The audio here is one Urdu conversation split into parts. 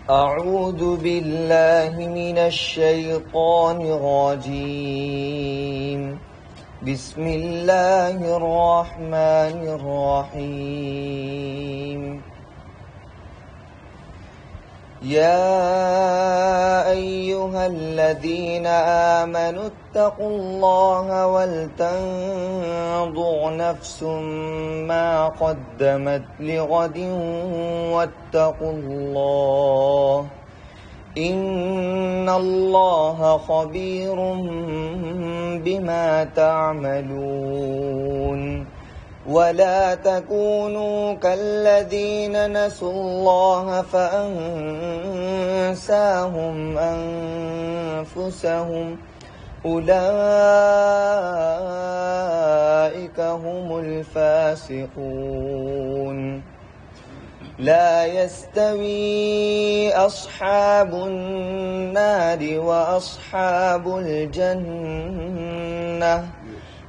أعوذ بالله من الشيطان الرجيم. بسم الله الرحمن الرحيم. يا أيها الذين آمنوا اتقوا الله ولتنظر نفس ما قدمت لغد واتقوا الله إن الله خبير بما تعملون. ولا تكونوا كالذين نسوا الله فأنساهم أنفسهم أولئك هم الفاسقون. لا يستوي أصحاب النار وأصحاب الجنة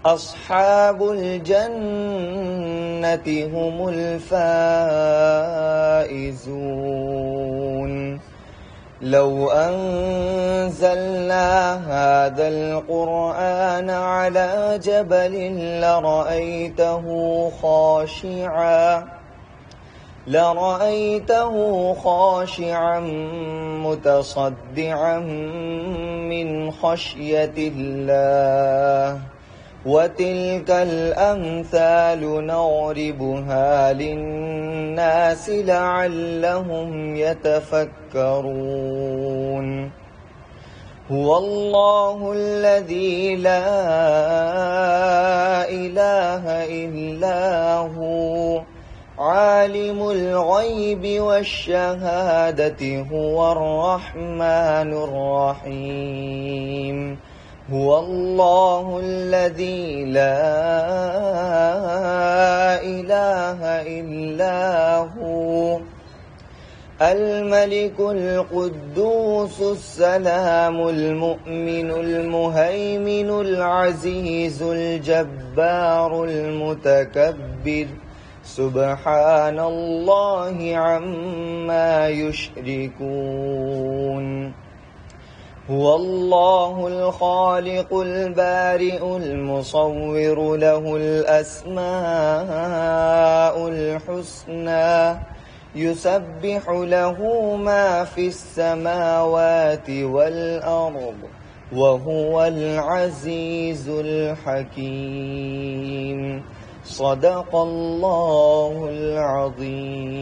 أصحاب الجنة هم الفائزون. لو أنزلنا هذا القرآن على جبل لرأيته خاشعا متصدعا من خشية الله. وتلك الأمثال نضربها للناس لعلهم يتفكرون. هو الله الذي لا إله إلا هو عالم الغيب والشهادة هو الرحمن الرحيم. هو الله الذي لا إله إلا هو الملك القدوس السلام المؤمن المهيمن العزيز الجبار المتكبر سبحان الله عما يشركون. هو الله الخالق البارئ المصور له الأسماء الحسنى يسبح له ما في السماوات والأرض وهو العزيز الحكيم. صدق الله العظيم.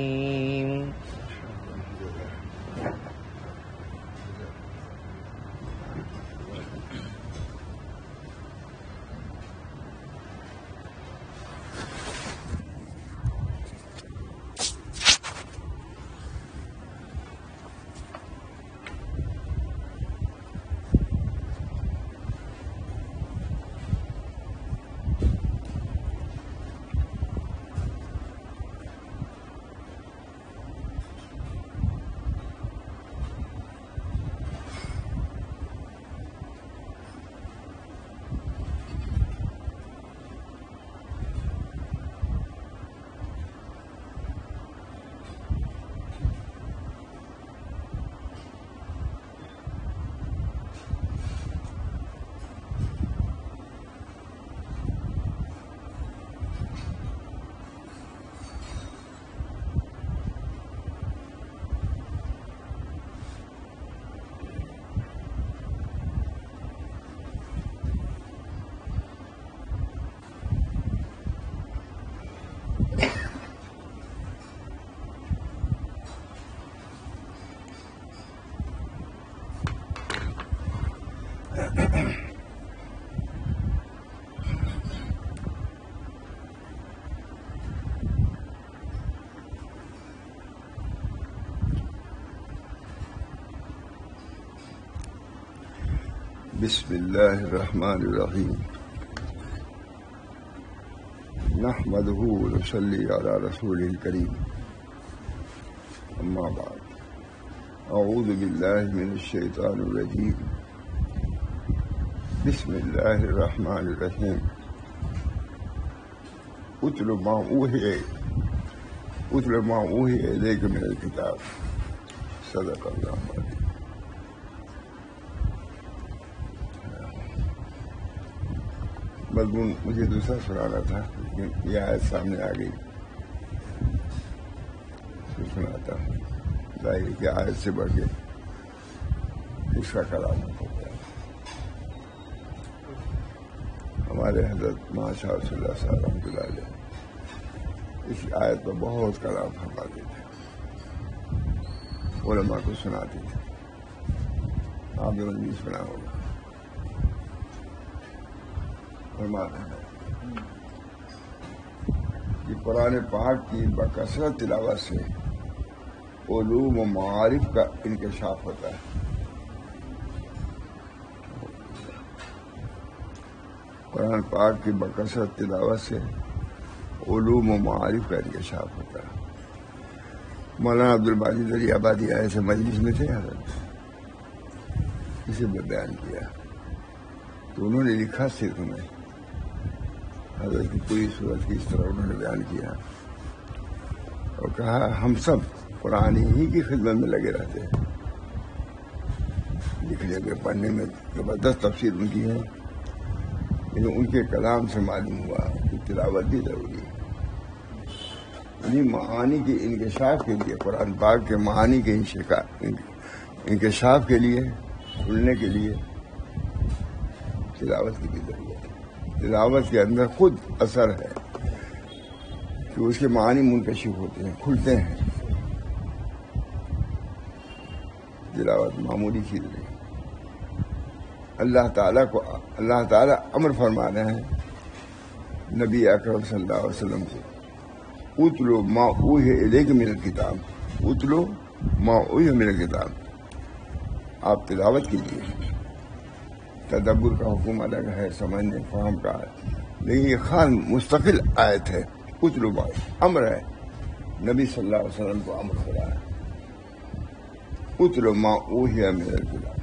بسم الله الرحمن الرحيم. نحمده ونصلي على رسوله الكريم. أما بعد، أعوذ بالله من الشيطان الرجيم. بسم الله الرحمن الرحيم. اتل ما أوحي اتل ما اوحی الیک من الکتاب صدق اللہ العظیم. مضمون مجھے دوسرا سنانا تھا لیکن یہ آیت سامنے آ گئی تو سناتا ہوں. ظاہر کہ آیت سے بڑھ کے اس کا کلام ہو گیا. ہمارے حضرت ماشاء اللہ صلی اللہ رحمۃ اللہ علیہ اس آیت پر بہت کلام فرماتے تھے, علماء کو سناتے تھے. آپ نے بھی سنا ہوگا. فرماتے ہیں کہ قرآن پاک کی بکثرت تلاوت سے علوم و معارف کا انکشاف ہوتا ہے. قرآن پاک کی بکثرت تلاوت سے علوم و معارف کا انکشاف ہوتا ہے. مولانا عبدالباجد علی آبادی آئے سے مجلس میں تھے حضرت, اسے میں بیان کیا تو انہوں نے لکھا صرف میں حضرت کی پوری صورت کی اس طرح انہوں نے بیان کیا اور کہا ہم سب قرآن ہی کی خدمت میں لگے رہتے ہیں. لکھنے میں پڑھنے میں زبردست تفسیر ان کی ہے, لیکن ان کے کلام سے معلوم ہوا کہ تلاوت بھی ضروری ہے. یعنی معانی کے انکشاف کے لیے, قرآن پاک کے معانی کے انکشاف کے لیے, کھلنے کے لیے تلاوت کی بھی ضرورت ہے. تلاوت کے اندر خود اثر ہے کہ اس کے معانی منکشف ہوتے ہیں, کھلتے ہیں. تلاوت معمولی چیز نہیں. اللہ تعالیٰ امر فرما رہے ہیں نبی اکرم صلی اللہ علیہ وسلم کو, اتلو ما اوحی الیک من الکتاب, اتلو ما اوحی من الکتاب, آپ تلاوت کیجیے. تدبر کا حکم الگ ہے, سمجھنے فہم کا ہے, لیکن یہ خاص مستقل آیت ہے. اتلو ما امر ہے, نبی صلی اللہ علیہ وسلم کو امر ہو رہا ہے. اتلو ما اوحی من الکتاب,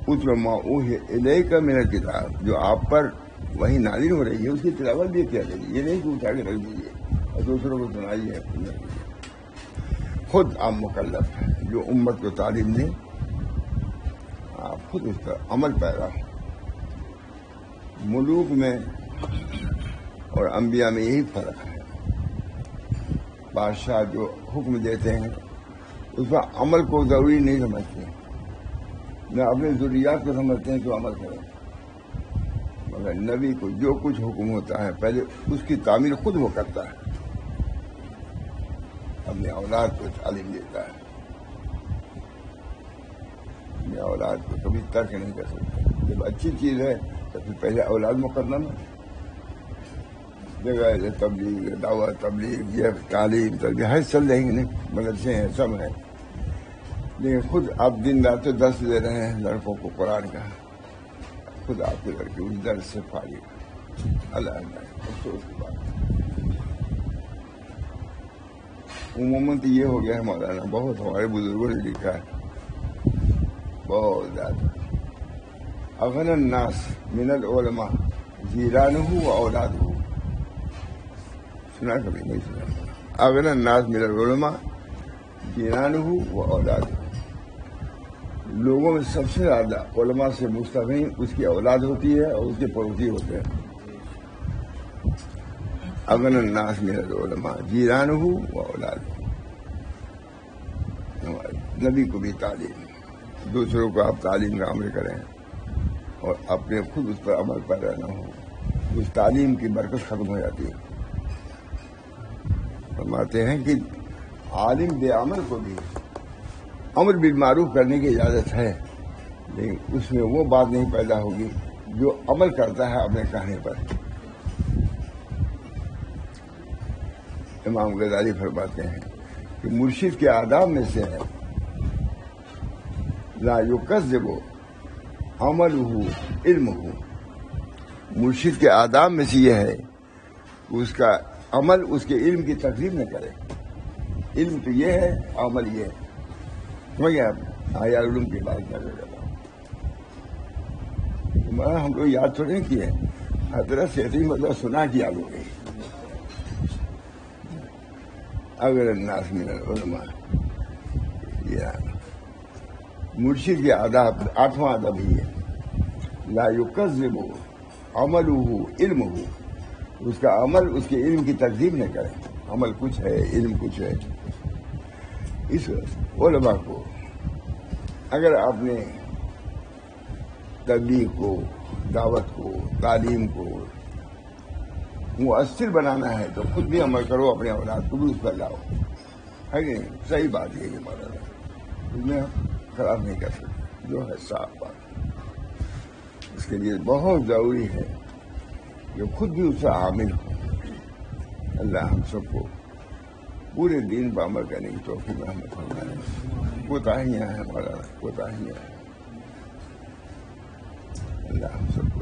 اتلو ما اوحی الیک من الکتاب, جو آپ پر وہی نازل ہو رہی ہے اس کی تلاوت بھی کیا کریے. یہ نہیں کہ اٹھا کے رکھ دیجیے اور دوسروں کو سنائیے. خود آپ مکلف ہیں, جو امت کو تعلیم دیں آپ خود اس پر عمل پیرا ہو. ملوک میں اور انبیاء میں یہی فرق ہے. بادشاہ جو حکم دیتے ہیں اس پر عمل کو ضروری نہیں سمجھتے, نہ اپنے ضروریات کو سمجھتے ہیں تو عمل کریں. مگر نبی کو جو کچھ حکم ہوتا ہے پہلے اس کی تعمیل خود وہ کرتا ہے, اپنے اولاد کو تعلیم دیتا ہے. اپنے اولاد کو کبھی ترک نہیں کر سکتا. جب اچھی چیز ہے تو پھر پہلے اولاد مقدم ہے. جگہ تبلیغ, دعوت, تبلیغ, یہ تعلیم تربیت ہر چل رہی ہیں, مدرسے ہیں, سب ہیں, لیکن خود آپ دن رات تو درس دے رہے ہیں لڑکوں کو قرآن کا. خود آپ کے لڑکے اس درس سے فارغ. اللہ افسوس کی بات. عموماً تو یہ ہو گیا ہے مولانا, بہت ہمارے بزرگوں نے لکھا ہے بہت زیادہ. اغنى الناس من العلماء جیرانہ و اولادہ. سنا کبھی نہیں سنا. اغنى الناس من العلماء جیرانہ و اولادہ. لوگوں میں سب سے زیادہ علماء سے مستغنی اس کی اولاد ہوتی ہے اور اس کے پڑوسی ہوتے ہیں. اغنى الناس من العلماء جیرانہ و اولادہ. نبی کو بھی تعلیم, دوسروں کو آپ تعلیم کا عمل کریں اور اپنے خود اس پر عمل پیرا نہ ہو. اس تعلیم کی برکت ختم ہو جاتی ہے. فرماتے ہیں کہ عالم بے عمل کو بھی امر بالمعروف کرنے کی اجازت ہے, لیکن اس میں وہ بات نہیں پیدا ہوگی جو عمل کرتا ہے اپنے کہنے پر. امام غزالی فرماتے ہیں کہ مرشد کے آداب میں سے ہے لا یکذب عملہ علمہ. مرشد کے آداب میں سے یہ ہے کہ اس کا عمل اس کے علم کی تکذیب نہ کرے. علم تو یہ ہے, عمل یہ ہے. سمجھ آپ آیا علوم کی بات کر رہے ہیں. ہم لوگ یاد تو نہیں کیے, حضرت سے مطلب سنا کیا لوگ. اگر الناس من العلماء، یہ مرشد کے آداب 8واں ادب ہی ہے، لا یکذب عملہ علمہ، اس کا عمل اس کے علم کی تکذیب نہ کرے، عمل کچھ ہے علم کچھ ہے۔ اس علماء کو اگر آپ نے تبلیغ کو، دعوت کو، تعلیم کو مؤثر بنانا ہے تو خود بھی عمل کرو، اپنے اولاد کو بھی اس پر لاؤ، ہے کہ نہیں؟ صحیح بات یہ مولانا، اس میں خراب نہیں کر سکتے، جو ہے صاف بات۔ اس کے لیے بہت ضروری ہے کہ خود بھی اس سے عامل ہو۔ اللہ ہم سب کو پورے دین پر عمل کرنے کی توفیق رحمت فرمائے۔ کوتاہیاں ہیں مولانا، کوتاہیاں ہیں، اللہ ہم سب کو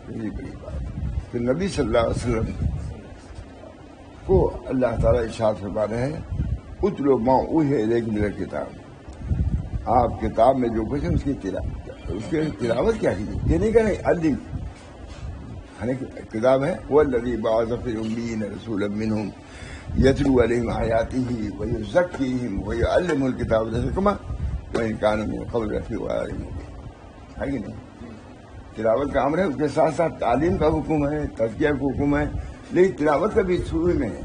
بڑی بڑی بات ہے۔ پھر نبی صلی اللہ علیہ وسلم کو اللہ تعالیٰ ارشاد فرما رہے ہیں، اتلو ما اوحی الیک من الکتاب، آپ کتاب میں جو کچھ ہے اس کی تلاوت کیا کیجیے، یہ نہیں کہنے علم، کتاب ہے والذی بعث فی الامیین رسولا منہم یتلو علیہم آیاتہ ویزکیہم ویعلمہم الکتاب والحکمہ وإن کانوا من قبل لفی ضلال مبین، ہے کہ نہیں؟ تلاوت کا امر ہے، اس کے ساتھ ساتھ تعلیم کا حکم ہے، تزکیہ کا حکم ہے، لیکن تلاوت کا بھی شروع میں ہے،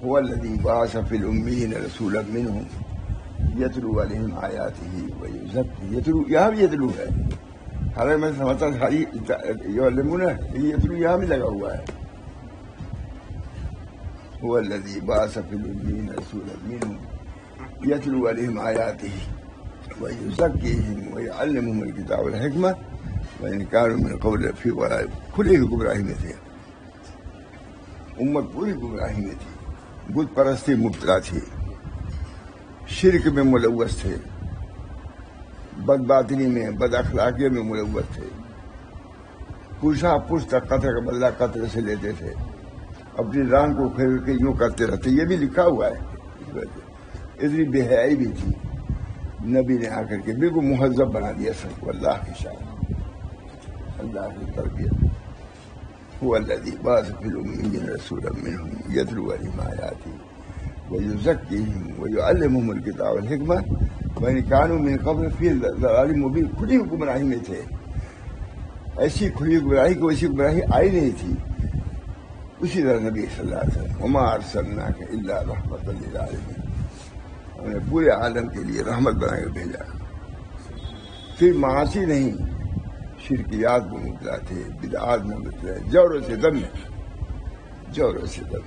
هو الذی بعث فی الامیین رسولا منہم یتلو علیہم آیاتہ ویزکیہم، یتلو یہاں بھی یتلو ہے، حالانکہ میں سمجھتا ساری یعلمون یتلو یہاں بھی لگا ہوا ہے، هو الذی بعث فی الامیین رسولا منہم یتلو علیہم آیاتہ ویزکیہم ویعلمہم الکتاب والحکمہ وإن كانوا من قبل لفی ضلال، کھلی ہوئی گمراہی میں تھے، امت پوری گمراہی میں تھی، بت پرستی مبتلا تھی، شرک میں ملوث تھے، بد باطنی میں، بد اخلاقی میں ملوث تھے، پوچھا پوچھ تک قطر کا بدلہ قطر سے لیتے تھے، اپنی ران کو پھیر کے یوں کرتے رہتے، یہ بھی لکھا ہوا ہے۔ اتنی بے حیائی بھی تھی، نبی نے آ کر کے بالکل مہذب بنا دیا سب کو، اللہ کی شان، اللہ کی تربیت۔ هو الذی بعث فی الامیین رسولا منہم یتلو علیہم آیاتہ ویزکیہم ویعلمہم الکتاب والحکمہ وإن کانوا من قبل فی ضلال مبین، کھلی گمراہی میں تھے، ایسی کھلی گمراہی کو ایسی گمراہی آئی نہیں تھی۔ اسی طرح نبی صلی اللہ علیہ وسلم وما ارسلناک الا رحمۃ للعالمین، ہم نے پورے عالم کے لیے رحمت بنا کے بھیجا۔ پھر معاصی نہیں، شرکیات میں مبتلا تھے، بدعات میں مبتلا، جور و ستم میں، جور و ستم۔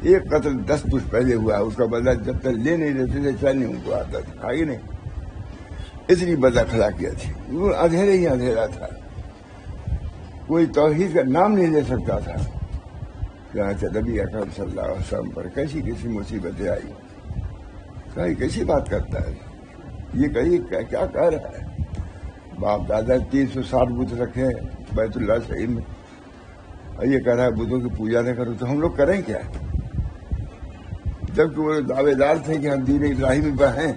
ایک قتل 10 پوچھ پہلے ہوا، اس کا بدلہ جب تک لے نہیں لیتے تھے چل نہیں ان کو آتا تھا، آگے نہیں، اتنی بد اخلاقیت تھی، وہ اندھیرے ہی اندھیرا تھا، کوئی توحید کا نام نہیں لے سکتا تھا۔ چنانچہ نبی اکرم صلی اللہ علیہ وسلم پر کیسی کیسی مصیبتیں آئی، کہیں کیسی بات کرتا ہے یہ، کہیں کیا کہہ رہا ہے، باپ دادا 360 بت رکھے بیت اللہ شریف میں، اور یہ کہہ رہا ہے بتوں کی پوجا نہ کرو، تو ہم لوگ کریں کیا؟ جبکہ وہ دعوے دار تھے کہ ہم دین ابراہیمی پر ہیں،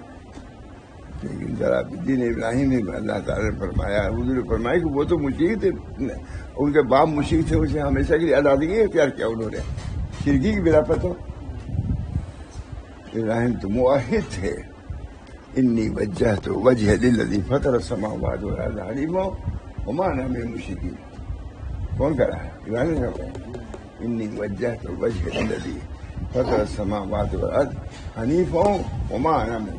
لیکن ذرا دین ابراہیمی میں اللہ تعالیٰ نے فرمایا، حضور نے فرمایا کہ وہ تو مشرک تھے، ان کے باپ مشرک تھے، اسے ہمیشہ کے لیے علیحدگی اختیار کیا انہوں نے، شرکی کی بنا پر۔ تو ابراہیم تو موحد تھے، انی وجہت وجہ للذی فطر السماوات والارض حنیفا وما انا من المشرکین، کون کہہ رہا ہے؟ ابراہیم نے کہا انی وجہت وجہ للذی فطر السماوات والارض حنیفا وما انا من،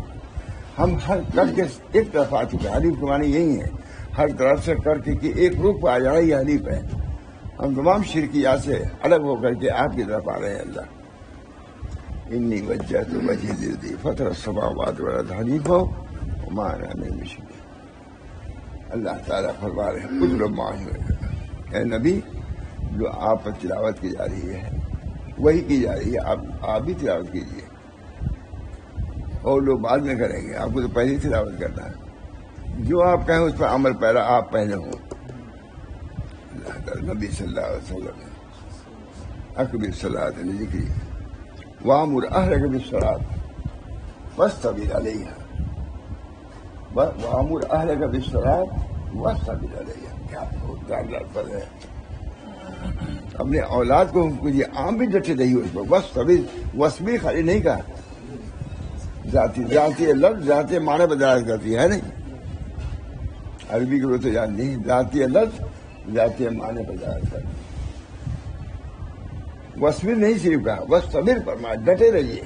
ہم ہر کر کے ایک طرف آ چکے ہیں، حنیف کے معنی یہی ہے ہر طرف سے کر کے کہ ایک رخ پہ آ جانا، یہ حنیف ہے، ہم تمام شرکیات سے الگ ہو کر کے آپ کی طرف آ رہے ہیں۔ اللہ انی وجہت وجہ للذی فطر السماوات والارض حنیفا وما انا من المشرکین، اللہ تعالیٰ فرما رہے ہیں اتلو ما اوحی، اے نبی جو آپ پر تلاوت کی جا رہی ہے وہی کی جا رہی ہے، آپ بھی تلاوت کیجیے، اور لوگ بعد میں کریں گے، آپ کو تو پہلے ہی تلاوت کرنا ہے، جو آپ کہیں اس پر عمل پہلا آپ پہلے ہوں۔ اللہ تعالیٰ نبی صلی اللہ علیہ وسلم اکبر صلاۃ ذکری وامر اہلک بالصلاۃ واصطبر علیہا، وامر اہلک بالصلاۃ واصطبر علیہا، کیا بہت دار پر ہے، اپنے اولاد کو کچھ عام بھی ڈٹے رہی ہو اس پر، بس تبھی وصبی خالی نہیں کہا، ذاتی لفظ ذاتی معنی بدلایا کرتی ہے نہیں، عربی کے تو یاد نہیں، ذاتی لفظ ذاتی معنی بدلایا کرتی، وصبر نہیں صرف کہا، بس صبر فرمایا ڈٹے رہیے،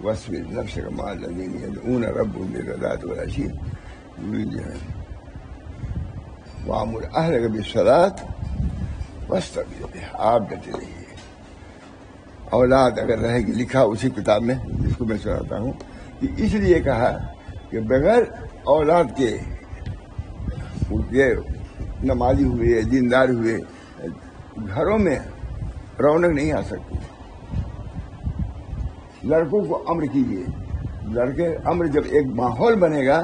وصبر نفسک مع الذین یدعون ربهم بالغداۃ والعشی یریدون وامر اہلک بالصلاۃ واستبر بہا، آپ ڈٹے رہیے۔ اولاد اگر رہے گی، لکھا اسی کتاب میں جس کو میں سناتا ہوں کہ اس لیے کہا کہ بغیر اولاد کے نمازی ہوئے دیندار ہوئے گھروں میں رونق نہیں آ سکتی۔ لڑکوں کو امر کیجیے، لڑکے امر جب ایک ماحول بنے گا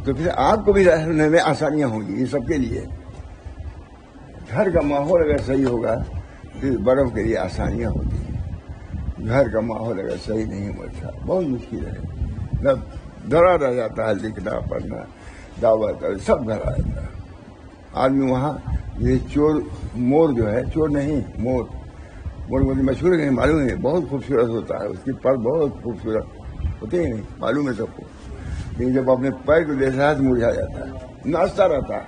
تو پھر آپ کو بھی رہنے میں آسانیاں ہوں گی، یہ سب کے لیے۔ گھر کا ماحول اگر صحیح ہوگا پھر بڑوں کے لیے آسانیاں ہوتی ہیں، گھر کا ماحول اگر صحیح نہیں ہوتا بہت مشکل ہے، جب ڈرا رہ جاتا ہے لکھنا پڑھنا دعوت سب گھر آ جاتا ہے۔ آدمی وہاں یہ چور مور جو ہے، چور نہیں مور مجھے مشہور ہے، معلوم ہے بہت خوبصورت ہوتا ہے، اس کی پر بہت خوبصورت ہوتے ہی نہیں، معلوم ہے سب کو، لیکن جب اپنے پیر کو دیکھتا ہے تو مرجھا جاتا ہے، ناچتا رہتا ہے،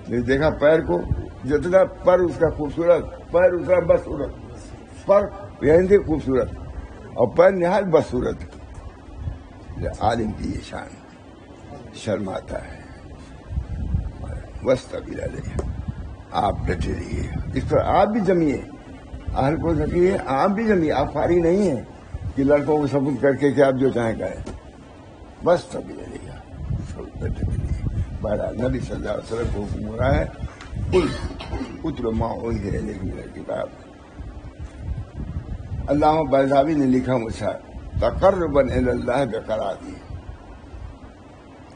لیکن دیکھا پیر کو جتنا پر اس کا خوبصورت، پیر اس کا بدصورت، پر یعنی خوبصورت اور پیر نہایت بدصورت، عالم کی یہ شان، شرماتا ہے۔ واستبر علیہ، آپ ڈٹے رہیے اس پر، آپ بھی جمیے، اہل کو رکھیے، آپ بھی جمیے، آپ فارغ نہیں ہیں کہ لڑکوں کو سبوت کر کے کہ آپ جو چاہیں کریں، بس تبھی علیہ ڈٹے رہیے۔ بہرحال نبی صلی اللہ علیہ وسلم کو حکم ہو رہا ہے قل اتل ما اوحی الیک من الکتاب۔ علامہ بیضاوی نے لکھا مجھے تقربا الی اللہ بقراءتی،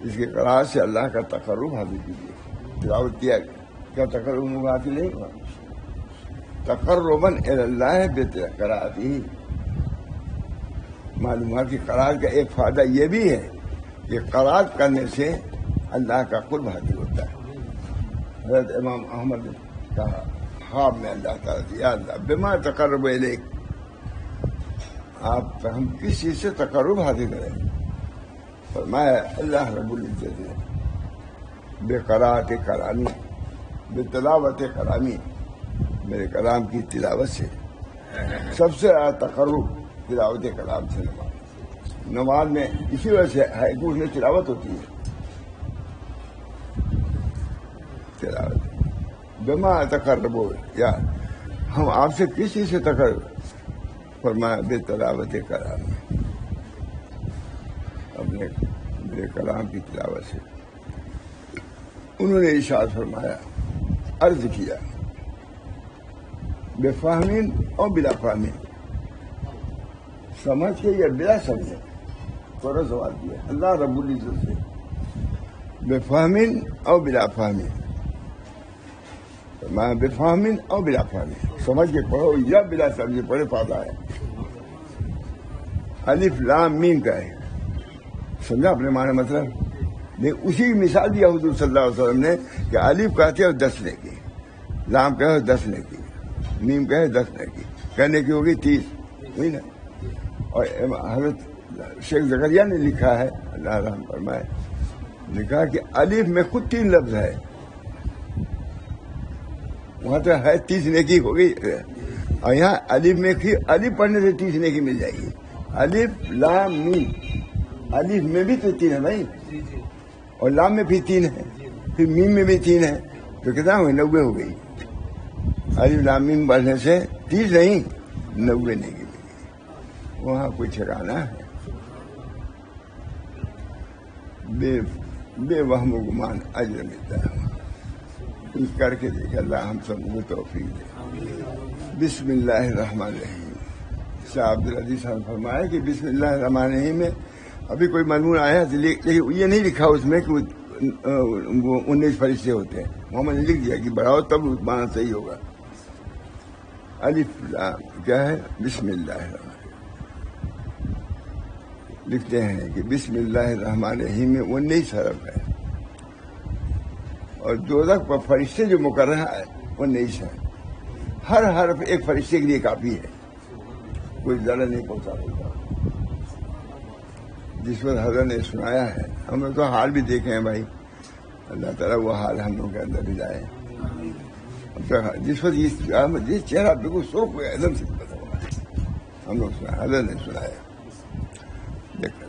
اس کے قرأت سے اللہ کا تقرب حاصل کیجیے، تلاوت کیا کیا تقرب حاصل نہیں ہوا، تقربا الی اللہ بقراءتی۔ معلومات کی قرأت کا ایک فائدہ یہ بھی ہے کہ قرأت کرنے سے اللہ کا قرب حاصل ہوتا ہے۔ حضرت امام احمد نے کہا خواب میں اللہ تعالیٰ سے، یا اللہ بما تقرب الیک، آپ ہم کس چیز سے تقرب حاصل کریں؟ فرمایا اللہ رب العزت نے بے قرأت کلامی، بے تلاوت کلامی، میرے کلام کی تلاوت سے سب سے زیادہ تقرب تلاوت کلام سے نماز میں، اسی وجہ سے ہے کہ اس میں تلاوت ہوتی ہے، تلاوت بما تقرب، یا ہم آپ سے کس چیز سے تقرب؟ فرمایا بے تلاوت کلام، اپنے میرے کلام کی تلاوت سے۔ انہوں نے ارشاد فرمایا، عرض کیا بے فہمین اور بلا فہمین، سمجھ کے یا بلا سمجھے، تھوڑا سوال کیا اللہ رب العزت سے، بے فہمین اور بلا فہمین، میں بے فہمین اور بلا فہمین، سمجھ کے پڑھو یا بلا سمجھے پڑھے فائدہ ہے۔ الف لام میم کا ہے، سمجھا اپنے معنی مطلب، لیکن اسی کی مثال دیا حضور صلی اللہ علیہ وسلم نے کہ الف کہتے ہیں 10 نیکی، لام کہے 10 نیکی، میم کہے 10 نیکی، کہنے کی ہوگی 30، ہوئی نا۔ اور حضرت شیخ زکریا نے لکھا ہے اللہ رحم فرمائے، لکھا کہ الف میں خود 3 لفظ ہے، وہاں تو ہے 30 نیکی ہوگی، اور یہاں الف میں الف پڑھنے سے 30 نیکی مل جائے گی۔ الف لام میم، الف میں بھی تو 3 ہے بھائی، اور لام میں بھی 3 ہے، پھر میم میں بھی 3 ہے، تو کتنا ہوئی 90 ہو گئی۔ الف لام میم پڑھنے سے 30 نہیں 90 نیکی ملے گی، وہاں کوئی ٹھکانا ہے؟ بے وہم و گمان اجر ملتا ہے، کر کے دیکھ اللہ ہم سب کو توفیق دے۔ بسم اللہ الرحمن الرحیم، شاہ عبدالعزیز صاحب فرمایا کہ بسم اللہ الرحمن الرحیم میں ابھی کوئی مضمون آیا لیکن یہ نہیں لکھا اس میں کہ وہ 19 فرشتے ہوتے ہیں، محمد نے لکھ دیا کہ بڑھاؤ تب معنی صحیح ہوگا۔ الف لام کیا ہے؟ بسم اللہ الرحمن، لکھتے ہیں کہ بسم اللہ الرحمن الرحیم میں 19 حرف ہے، اور دوزخ پر فرشتے جو مقرر ہیں وہ 19 ہیں. ہر حرف ایک فرشتے کے لیے کافی ہے, کوئی ضرر نہیں پہنچا سکتا. جس وقت حضرت نے سنایا ہے, ہم لوگ تو حال بھی دیکھے ہیں بھائی, اللہ تعالیٰ وہ حال ہم لوگ کے اندر بھی لائے. جس وقت یہ چہرہ بالکل سرخ ہو گیا, ایک دم سے پتہ ہوا ہم لوگ سنا, حضرت نے سنایا. دیکھا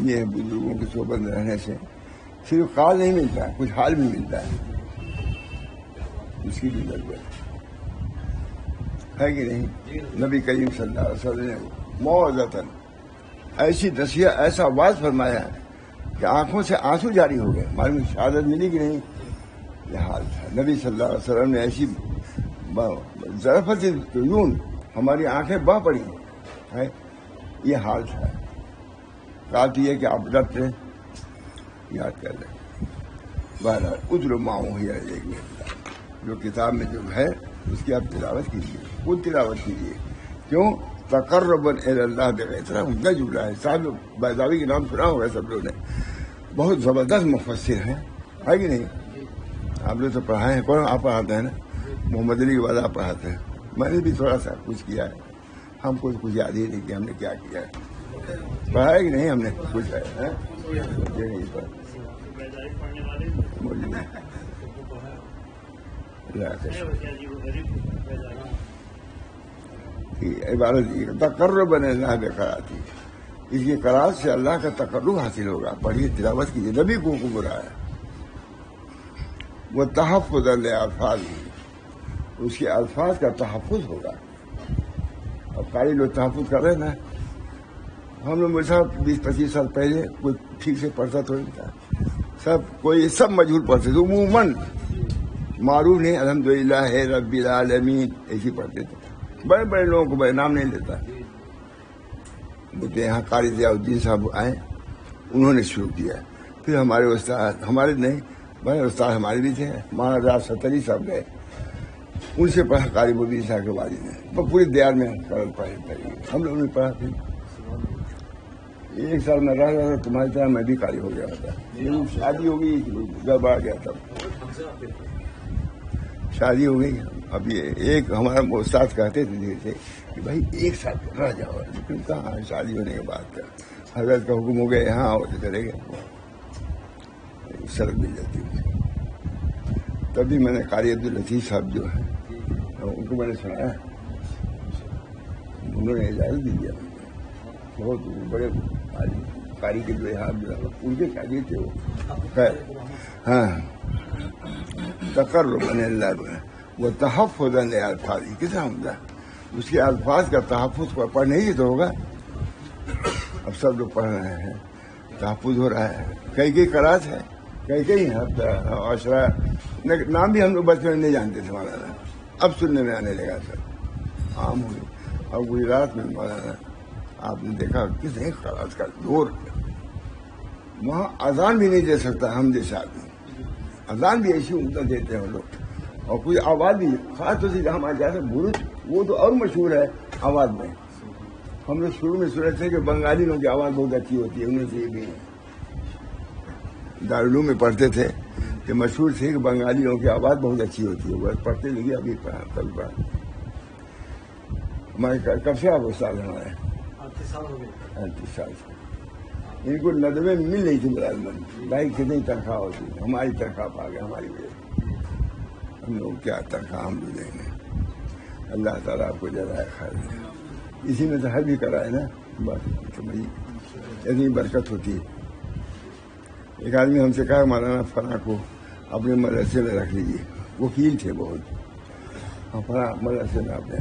یہ بزرگوں کی صحبت میں رہنے سے صرف قال نہیں ملتا ہے, کچھ حال بھی ملتا ہے, اس کی بھی ضرورت ہے کہ نہیں. نبی کریم صلی اللہ علیہ وسلم نے موعظۃً ایسی نصیحت, ایسا واضح فرمایا کہ آنکھوں سے آنسو جاری ہو گئے. معلوم شہادت ملی کہ نہیں, یہ حال تھا. نبی صلی اللہ علیہ وسلم نے ایسی ظرفت عیون, ہماری آنکھیں بہہ پڑی ہے, یہ حال تھا. بات یہ ہے کہ آپ رب سے یاد کر لیں. بہرحال ادر معاہوں ہی جو کتاب میں جو ہے اس کی آپ تلاوت کیجیے, خود تلاوت کیجیے. کیوں؟ تقربا الی اللہ بغیر, اتنا عمدہ جملہ ہے. صاحب بیضاوی کے نام سنا ہوگا سب لوگوں نے, بہت زبردست مفسر ہیں, ہے کہ نہیں. آپ لوگ تو پڑھائے ہیں, کون آپ پڑھاتے ہیں نا, محمد علی کے بعد آپ پڑھاتے ہیں. میں نے بھی تھوڑا سا کچھ کیا ہے, ہم کو کچھ یاد ہی نہیں کہ ہم نے کیا کیا ہے. پڑھایا کہ نہیں ہم نے کچھ ہے, عبارت تقرب اللہ بقراءتی, اس کی قرات سے اللہ کا تقرب حاصل ہوگا. پڑھیے, تلاوت کیجیے. نبی کو برا ہے وہ تحفظ الفاظ, اس کے الفاظ کا تحفظ ہوگا. اب قاری لوگ تحفظ کر رہے ہیں نا, ہم لوگ میرے ساتھ 20-25 سال پہلے کوئی ٹھیک سے پڑھتا تو نہیں تھا, سب مجہول پڑھتے تھے. عموماً معروف نہیں, الحمدللہ ہے رب العالمین ایسے پڑھتے تھے. بڑے بڑے لوگوں کو بڑے نام نہیں لیتا. بولتے یہاں قاری ضیاء الدین صاحب آئے, انہوں نے شروع کیا. پھر ہمارے استاد, ہمارے نہیں بڑے استاد ہمارے بھی تھے, مہاراج ستری صاحب گئے, ان سے پڑھا قاری مبین صاحب کے والد نے. پورے دیار میں پڑھے, ہم لوگوں نے پڑھا. پھر 1 سال میں رہ رہا تھا, تمہاری طرح میں بھی قاری ہو گیا تھا. شادی ہو گئی, گھر آ گیا تھا, شادی ہو گئی. اب یہ ایک ہمارا استاد کہتے تھے کہ بھائی 1 سال رہ جاؤ, لیکن کہاں شادی ہونے کے بعد کا حضرت کا حکم ہو گیا, یہاں آؤ تو چلے گئے. سڑک مل جاتی ہے. تبھی میں نے قاری عبداللطیف صاحب جو ہیں ان کو میں نے سنایا, انہوں نے اجازت دی دیا. بہت بڑے قاری کے جو ہے ان کے شادی تھے وہ. خیر ہاں, تقرب اللہ وہ تحفظ الفاظ, کتنا عمدہ. اس کے الفاظ کا تحفظ پڑھنے ہی تو ہوگا. اب سب لوگ پڑھ رہے ہیں, تحفظ ہو رہا ہے. کئی قرات ہے, کئی عشرہ نام بھی ہم لوگ بچپن میں نہیں جانتے تھے مولانا, اب سننے میں آنے لگا. سر عام ہو گئی. اب گجرات میں مولانا آپ نے دیکھا کس ایک قرات کا دور, وہاں اذان بھی نہیں دے سکتا. ہم جیسے آدمی اذان بھی ایسی عمدہ دیتے ہیں وہ لوگ, اور کوئی آواز بھی خاص طور سے ہمارے جیسے برج, وہ تو اور مشہور ہے آواز میں. ہم لوگ شروع میں سنے تھے کہ بنگالی لوگوں کی آواز بہت اچھی ہوتی ہے, انہیں سے یہ بھی دارالعلوم میں پڑھتے تھے کہ مشہور تھے کہ بنگالی لوگوں کی آواز بہت اچھی ہوتی ہے. بس پڑھتے لگے, ابھی کبھی پڑھا. ہمارے کب سے آپ استاد ہمارے 38 سال سے. ان کو ندوے مل نہیں تھی ملازمت, بھائی کتنی تنخواہ ہوتی, ہماری تنخواہ پا گیا. ہماری وجہ ہم لوگ کیا تنخواہ ہم بھی دیں گے. اللہ تعالیٰ آپ کو جزائے خیر دے. اسی میں تو حج بھی کرائے نا, بس سمجھیے اتنی برکت ہوتی ہے. ایک آدمی ہم سے کہا مولانا فلاں کو اپنے مدرسے میں رکھ لیجیے. وکیل تھے بہت, ہاں فلاں مدرسے میں آپ نے.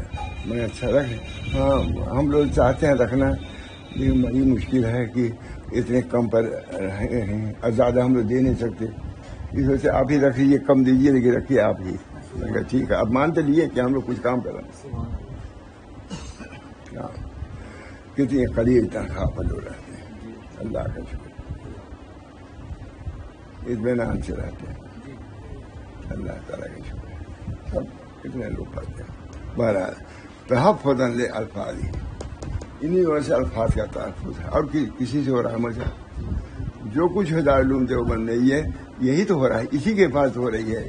میں نے اچھا رکھے. ہاں ہم لوگ چاہتے ہیں رکھنا, لیکن بڑی مشکل ہے کہ اتنے کم پر زیادہ ہم لوگ دے نہیں سکتے. اس وجہ سے آپ ہی رکھ لیجیے, کم دیجیے لیکن رکھیے آپ ہی. میں کہا ٹھیک ہے, اب مانتے لیے کہ ہم لوگ کچھ کام کریں. کتنی قلیل تنخواہ پر لوگ رہتے ہیں. اللہ کا شکر, اطمینان سے رہتے ہیں. اللہ تعالیٰ کا شکر. سب کتنے لوگ پڑھتے ہیں. بہرحال تحفظ الفاظ, انہیں وجہ سے الفاظ کا تحفظ ہے. اور کسی سے ہو رہا ہے مجھے جو کچھ ہے دارالعلوم دیوبند میں یہی تو ہو رہا ہے، اسی کے پاس ہو رہی ہے۔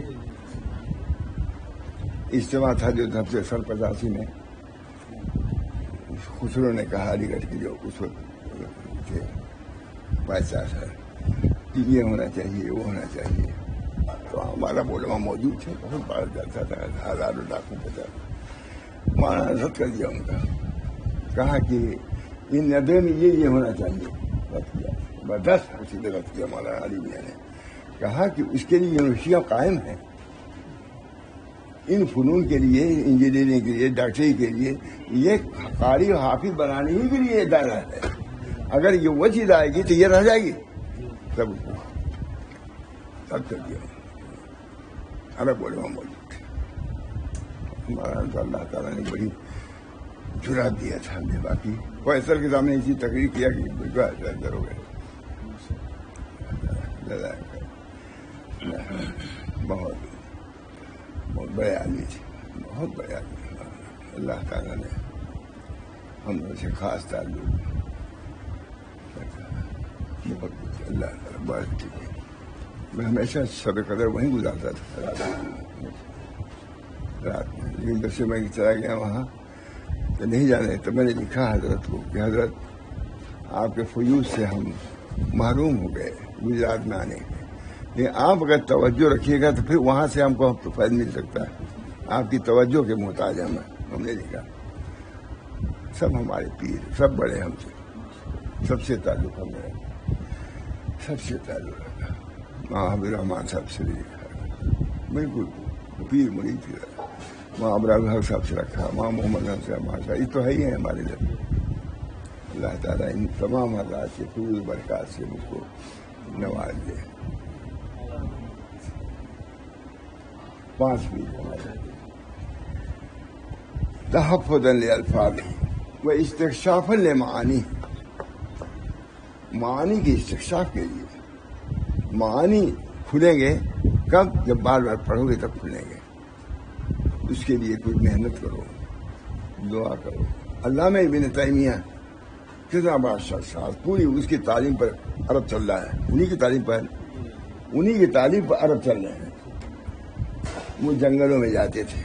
اجتماع تھا جو دھب سے 85 میں، خسرو نے کہا علی گڑھ کی جو اس وقت تھے وائس چانسلر، یہ ہونا چاہیے وہ ہونا چاہیے، تو ہمارا علماء موجود تھے، بہت بڑا جلسہ تھا، ہزاروں لاکھوں پچاس، مولانا نے رد کر دیا ان کا، کہا کہ ان ندوے میں یہ ہونا چاہیے، رد کیا، برداشت اسی نے رد کیا مولانا علی میاں نے، کہا کہ اس کے لیے یونیورسٹیاں قائم ہیں، ان فنون کے لیے، انجینئرنگ کے لیے، ڈاکٹری کے لیے، یہ قاری و حافظ بنانے ہی کے لیے ادارہ ہے، اگر یہ وہ چیز آئے گی تو یہ رہ جائے گی، سب کر دیا، عرب علماء موجود تھے، ہمارا تو اللہ تعالیٰ نے بڑی جرات دیا تھا ہمیں، باقی فیصل کے سامنے اسی تقریر کیا کہ بالکل ہو گئے، بہت بڑے آدمی تھے، بہت بڑے آدمی، اللہ تعالیٰ نے ہم لوگوں سے خاص تعلق، بہت کچھ اللہ تعالیٰ بات کی، میں ہمیشہ شب قدر وہیں گزارتا تھا رات میں، لیکن جب سے میں چلا گیا وہاں تو نہیں جانے، تو میں نے لکھا حضرت کو کہ حضرت آپ کے فیوز سے ہم محروم ہو گئے گجرات میں آنے کے، لیکن آپ اگر توجہ رکھیے گا تو پھر وہاں سے ہم کو فائد مل سکتا ہے، آپ کی توجہ کے محتاج ہم نے لکھا، سب ہمارے پیر، سب بڑے ہم سے، سب سے تعلق ہمیں، سب سے تعلق رکھا، ماں حبیب الرحمان صاحب سے بھی لکھا، بالکل پیر مرید کی رکھا، ماں ابرار الحق صاحب سے رکھا، ماں محمد حسن صاحب، یہ تو ہے ہی ہے ہمارے لیے، اللہ تعالیٰ ان تمام حضرات سے پوری برکات سے مجھ کو نواز دے۔ 5 منٹ تحفظا للفاظ و استکشافا لمعانی، معانی کے استکشاف کے لیے، معانی کھلیں گے کب؟ جب بار بار پڑھو گے تب کھلیں گے، اس کے لیے کوئی محنت کرو، دعا کرو۔ علامہ ابن تیمیہ کتنا بڑا شخص، پوری اس کی تعلیم پر عرب چل رہا ہے، انہی کی تعلیم پر عرب چل رہے ہیں، وہ جنگلوں میں جاتے تھے،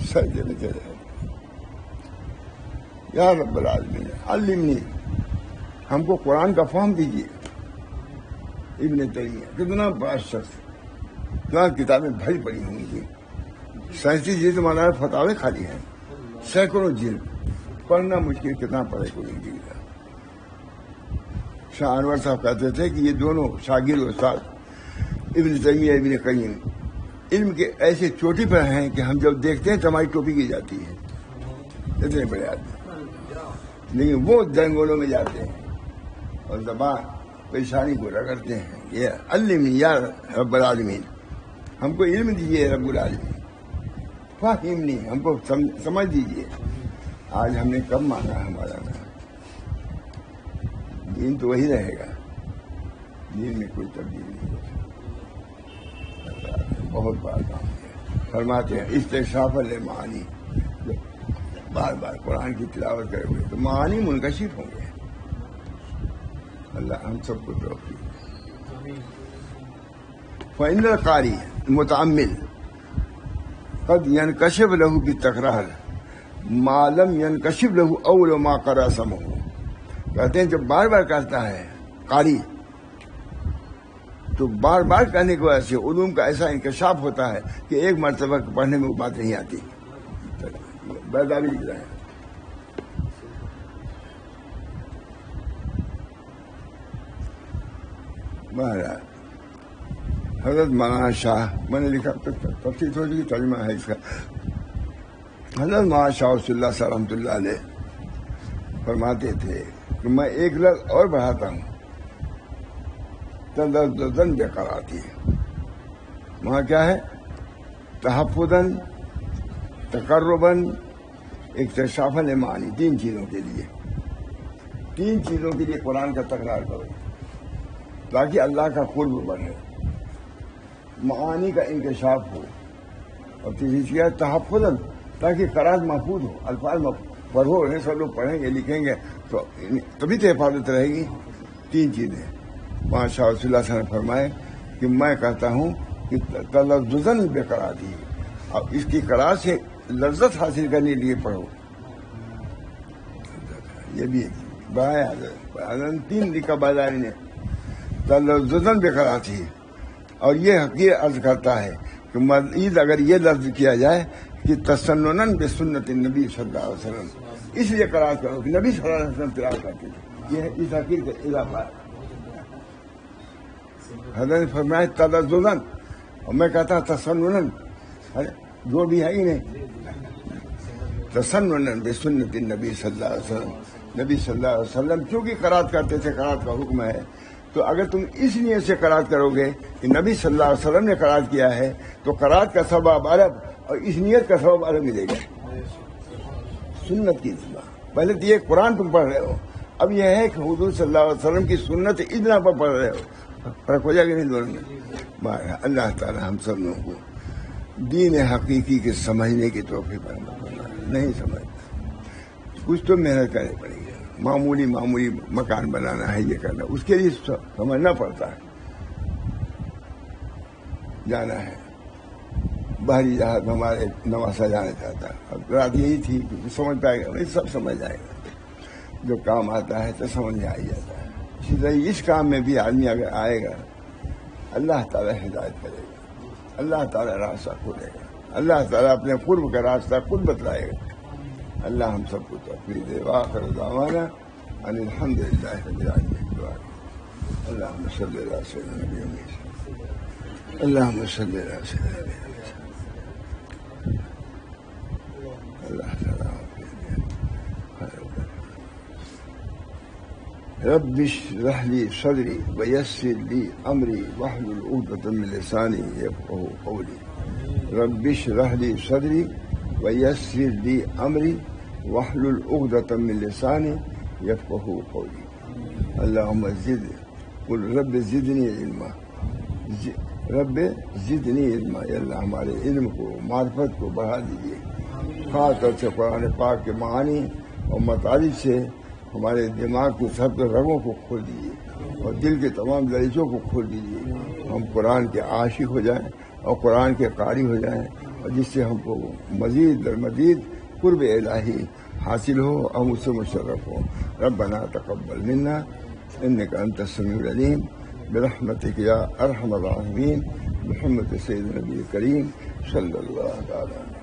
سجدے میں چلے جاتے، یا رب العالمین علمنی، ہم کو قرآن کا فہم دیجیے۔ ابن تیمیہ کتنا بڑا شخص، کتنا کتابیں بھری پڑی ہوں گی، 37 جلد ہمارا فتاوے خالی ہیں، سینکڑوں جلد، پڑھنا مشکل، کتنا پڑھے کوئی ان کی کتاب۔ شاہ انور صاحب کہتے تھے کہ یہ دونوں شاگرد استاد ابن تیمیہ ابن قیم علم کے ایسے چوٹی پر ہیں کہ ہم جب دیکھتے ہیں تو ہماری ٹوپی کی جاتی ہے، اتنے بڑے آدمی، لیکن وہ جنگلوں میں جاتے ہیں اور زبان پریشانی کو رگڑتے ہیں۔ یہ علمنی یا رب العالمین، ہم کو علم دیجیے رب العالمین، فہمنی، ہم کو سمجھ دیجیے۔ آج ہم نے کب مانگا ہمارا نام، دین تو وہی رہے گا، دین میں کوئی تبدیلی نہیں ہوگی، بہت بار کام ہے۔ فرماتے ہیں استکشاف المعانی، بار بار قرآن کی تلاوت کرے ہوئے تو معانی منکشف ہوں گے، اللہ ہم سب کو توفیق۔ فإن القاری متعمل قد ينكشف له بالتکرار ما لم ينكشف له اول ما قرأ سمعه، کہتے ہیں جب بار بار کرتا ہے قاری تو بار بار کرنے کی وجہ سے علوم کا ایسا انکشاف ہوتا ہے کہ ایک مرتبہ پڑھنے میں وہ بات نہیں آتی۔ بیداری لکھ رہے ہیں، مہاراج حضرت مولانا شاہ، میں نے لکھا تفصیل تھوڑی سی ترجمہ ہے اس کا، حضرت مولانا شاہ رسول اللہ صلی رحمۃ اللہ علیہ فرماتے تھے کہ میں ایک لفظ اور بڑھاتا ہوں، تلذذاً بقراءتی، وہاں کیا ہے؟ تحفظاً، تقرباً، اکتشافاً لمعانی، 3 چیزوں کے لیے، 3 چیزوں کے لیے قرآن کا تکرار کرو تاکہ اللہ کا قرب بڑھے، معانی کا انکشاف ہو، اور تیسری چیز ہے تحفظاً، تاکہ قرآن محفوظ ہو، الفاظ پڑھو، انہیں سب لوگ پڑھیں گے لکھیں گے تو تبھی تو حفاظت رہے گی. 3 چیزیں وہاں شاہ رسول اللہ صلی اللہ علیہ وسلم نے فرمائے کہ میں کہتا ہوں کہ تلذذاً بقراءتی، اب اس کی قرات سے لذت حاصل کرنے کے لیے پڑھو. یہ بھی بایا 3 لکھا بازاری نے تلذذاً بقراءتی. اور یہ حقیقت عرض کرتا ہے کہ مزید اگر یہ لفظ کیا جائے کہ تسنناً بسنت النبی صلی اللہ علیہ وسلم، اس لیے قرات کرو کہ نبی صلی اللہ علیہ وسلم تلاوت کرتے تھے. یہ اس حقیقت کا اضافہ ہے. حضرت نے فرمایا تلذذاً، اور میں کہتا تسنناً، جو بھی ہے ہی نہیں. تسنناً بسنت النبی صلی اللہ علیہ وسلم، نبی صلی اللہ علیہ وسلم چونکہ قرات کرتے تھے، قرات کا حکم ہے. تو اگر تم اس نیت سے قرات کرو گے کہ نبی صلی اللہ علیہ وسلم نے قرات کیا ہے تو قرات کا ثواب الگ اور اس نیت کا ثواب الگ ملے گا. سنت کی اتباع. پہلے تو یہ قرآن تم پڑھ رہے ہو، اب یہ ہے کہ حضور صلی اللہ علیہ وسلم کی سنت اتنا پر پڑھ رہے ہو. فرق ہو جائے گا نہیں دونوں میں. اللہ تعالی ہم سب لوگوں کو دین حقیقی کے سمجھنے کی توفیق عطا فرمائے. نہیں سمجھتا کچھ تو محنت کرنی پڑے گی. معمولی مکان بنانا ہے، یہ کرنا، اس کے لیے سمجھنا پڑتا ہے. جانا ہے باہری جہاز میں، ہمارے نواسا جانا چاہتا ہے. اب رات یہی تھی کہ سمجھ پائے گا نہیں، سب سمجھ جائے گا. جو کام آتا ہے تو سمجھ میں آ ہی جاتا ہے. اسی طرح اس کام میں بھی آدمی اگر آئے گا، اللہ تعالیٰ ہدایت کرے گا، اللہ تعالیٰ راستہ کھولے گا، اللہ تعالیٰ اپنے قرب کا راستہ خود بتلائے گا. اللہ ہم سب کو توفیق دے. وآخر دعوانا ان الحمد للہ رب العالمین. اللہم صلی علی سیدنا نبی امین. اللہم صلی علی سیدنا نبی امین. اللہ تعالیٰ رب اشرح لی صدری ویسر لی امری واحلل عقدۃ من لسانی یفقہوا قولی. رب اشرح لی صدری ویسر لی امری واحلل عقدۃ من لسانی یفقہوا قولی. اللہم قل رب زدنی علما، رب زدنی علما. یا اللہ ہمارے علم کو، معرفت کو بڑھا دیجیے. خاص طور سے قرآن پاک کے معانی اور مطالب سے ہمارے دماغ کے سب رگوں کو کھول دیجیے اور دل کے تمام دریچوں کو کھول دیجیے. ہم قرآن کے عاشق ہو جائیں اور قرآن کے قاری ہو جائیں، اور جس سے ہم کو مزید در مزید قرب الہی حاصل ہو، ہم اس سے مشرف ہوں. ربنا تقبل منا انک انت السمیع العلیم برحمتک یا ارحم الراحمین. محمد سید نبی کریم صلی اللہ تعالی